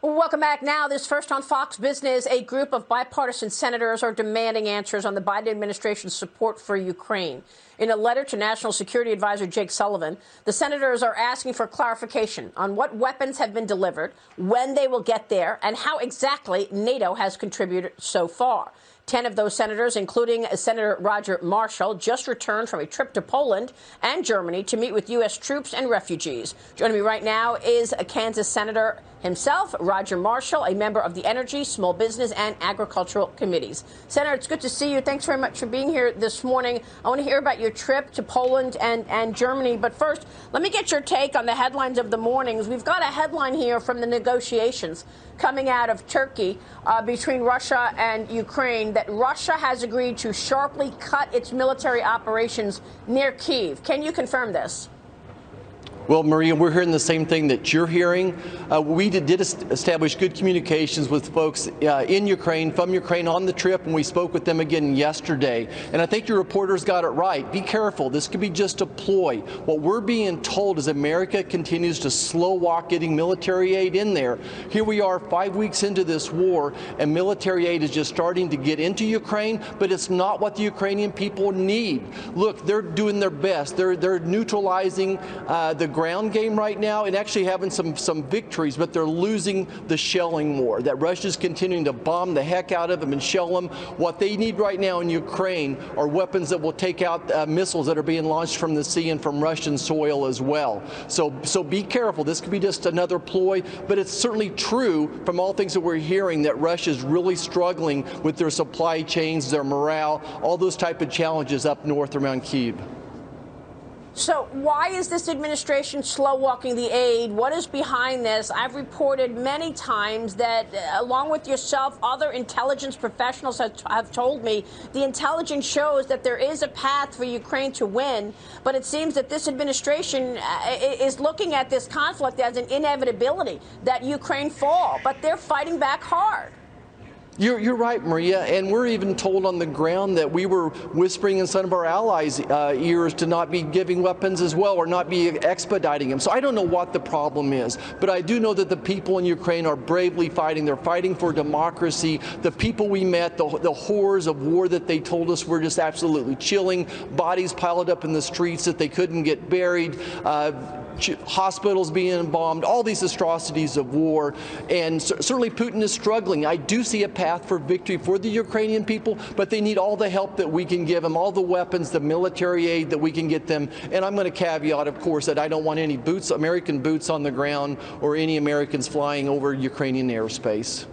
Welcome back. Now, this first on Fox Business, a group of bipartisan senators are demanding answers on the Biden administration's support for Ukraine. In a letter to National Security Advisor Jake Sullivan, the senators are asking for clarification on what weapons have been delivered, when they will get there, and how exactly NATO has contributed so far. 10 of those senators, including Senator Roger Marshall, just returned from a trip to Poland and Germany to meet with U.S. troops and refugees. Joining me right now is a Kansas Senator himself, Roger Marshall, a member of the Energy, Small Business, and Agricultural Committees. Senator, it's good to see you. Thanks very much for being here this morning. I want to hear about your trip to Poland and Germany. But first, let me get your take on the headlines of the mornings. We've got a headline here from the negotiations coming out of Turkey between Russia and Ukraine that Russia has agreed to sharply cut its military operations near Kyiv. Can you confirm this? Well, Maria, we're hearing the same thing that you're hearing. We did establish good communications with folks in Ukraine, from Ukraine on the trip, and we spoke with them again yesterday. And I think your reporters got it right. Be careful. This could be just a ploy. What we're being told is America continues to slow walk getting military aid in there. Here we are 5 weeks into this war, and military aid is just starting to get into Ukraine, but it's not what the Ukrainian people need. Look, they're doing their best. They're neutralizing the ground game right now and actually having some victories, but they're losing the shelling war. That Russia's continuing to bomb the heck out of them and shell them. What they need right now in Ukraine are weapons that will take out missiles that are being launched from the sea and from Russian soil as well. So be careful. This could be just another ploy, but it's certainly true from all things that we're hearing that Russia's really struggling with their supply chains, their morale, all those type of challenges up north around Kyiv. So why is this administration slow-walking the aid? What is behind this? I've reported many times that, along with yourself, other intelligence professionals have told me the intelligence shows that there is a path for Ukraine to win, but it seems that this administration is looking at this conflict as an inevitability, that Ukraine fall, but they're fighting back hard. You're right, Maria, and we're even told on the ground that we were whispering in some of our allies' ears to not be giving weapons as well or not be expediting them. So I don't know what the problem is, but I do know that the people in Ukraine are bravely fighting. They're fighting for democracy. The people we met, the horrors of war that they told us were just absolutely chilling, bodies piled up in the streets that they couldn't get buried, hospitals being bombed, all these atrocities of war. And certainly Putin is struggling. I do see a path for victory for the Ukrainian people, but they need all the help that we can give them, all the weapons, the military aid that we can get them. And I'm going to caveat, of course, that I don't want any American boots on the ground or any Americans flying over Ukrainian airspace.